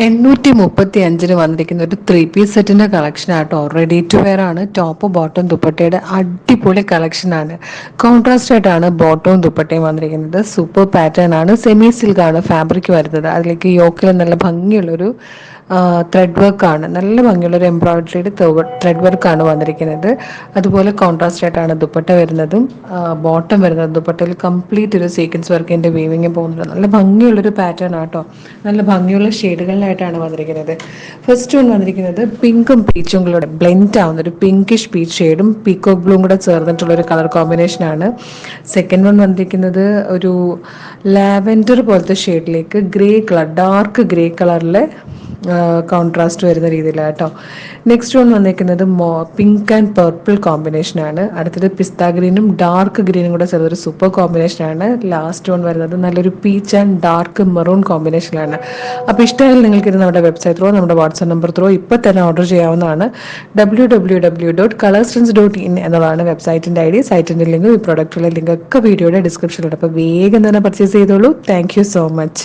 835 വന്നിരിക്കുന്ന ഒരു 3 പീസ് സെറ്റിന്റെ കളക്ഷൻ ആട്ടോ. റെഡി ടു വെയർ ആണ്. ടോപ്പ് ബോട്ടം ദുപ്പട്ടയുടെ അടിപൊളി കളക്ഷൻ ആണ്. കോൺട്രാസ്റ്റ് ആയിട്ടാണ് ബോട്ടവും ദുപ്പട്ടയും വന്നിരിക്കുന്നത്. സൂപ്പർ പാറ്റേൺ ആണ്. സെമി സിൽക്ക് ആണ് ഫാബ്രിക് വരുന്നത്. അതിലേക്ക് യോക്കിൽ നല്ല ഭംഗിയുള്ളൊരു ത്രെഡ് വർക്കാണ്, നല്ല ഭംഗിയുള്ളൊരു എംബ്രോയിഡറിയുടെ ത്രെഡ് വർക്കാണ് വന്നിരിക്കുന്നത്. അതുപോലെ കോൺട്രാസ്റ്റ് ആയിട്ടാണ് ദുപ്പട്ട വരുന്നതും ബോട്ടം വരുന്നത്. ദുപ്പട്ടയിൽ കംപ്ലീറ്റ് ഒരു സീക്വൻസ് വർക്കിന്റെ വീവിങ് പോകുന്നത്. നല്ല ഭംഗിയുള്ളൊരു പാറ്റേൺ ആട്ടോ. നല്ല ഭംഗിയുള്ള ഷെയ്ഡുകളിലായിട്ടാണ് വന്നിരിക്കുന്നത്. ഫസ്റ്റ് വൺ വന്നിരിക്കുന്നത് പിങ്കും പീച്ചും കൂടെ ബ്ലെൻഡ് ആവുന്ന ഒരു പിങ്കിഷ് പീച്ച് ഷെയ്ഡും പീക്കോക്ക് ബ്ലൂം കൂടെ ചേർന്നിട്ടുള്ള ഒരു കളർ കോമ്പിനേഷൻ ആണ്. സെക്കൻഡ് വൺ വന്നിരിക്കുന്നത് ഒരു ലാവൻഡർ പോലത്തെ ഷെയ്ഡിലേക്ക് ഗ്രേ കളർ, ഡാർക്ക് ഗ്രേ കളറിലെ കോൺട്രാസ്റ്റ് വരുന്ന രീതിയിലാട്ടോ. നെക്സ്റ്റ് വൺ വന്നിരിക്കുന്നത് പിങ്ക് ആൻഡ് പർപ്പിൾ കോമ്പിനേഷൻ ആണ്. അടുത്തത് പിസ്ത ഗ്രീനും ഡാർക്ക് ഗ്രീനും കൂടെ ചേർന്നൊരു സൂപ്പർ കോമ്പിനേഷൻ ആണ്. ലാസ്റ്റ് വൺ വരുന്നത് നല്ലൊരു പീച്ച് ആൻഡ് ഡാർക്ക് മെറൂൺ കോമ്പിനേഷനിലാണ്. അപ്പോൾ ഇഷ്ടമായാലും നിങ്ങൾക്ക് ഇത് നമ്മുടെ വെബ്സൈറ്റ് ത്രോ, നമ്മുടെ വാട്സ്ആപ്പ് നമ്പർ ത്രോ ഇപ്പോൾ തന്നെ ഓർഡർ ചെയ്യാവുന്നതാണ്. www.colorstrints.in എന്നതാണ് വെബ്സൈറ്റിൻ്റെ ID. സൈറ്റിൻ്റെ ലിങ്ക്, ഈ പ്രൊഡക്റ്റുള്ള ലിങ്ക് ഒക്കെ വീഡിയോയുടെ ഡിസ്ക്രിപ്ഷനിലുണ്ട്. അപ്പോൾ വേഗം തന്നെ പർച്ചേസ് ചെയ്തോളൂ. Thank you so much.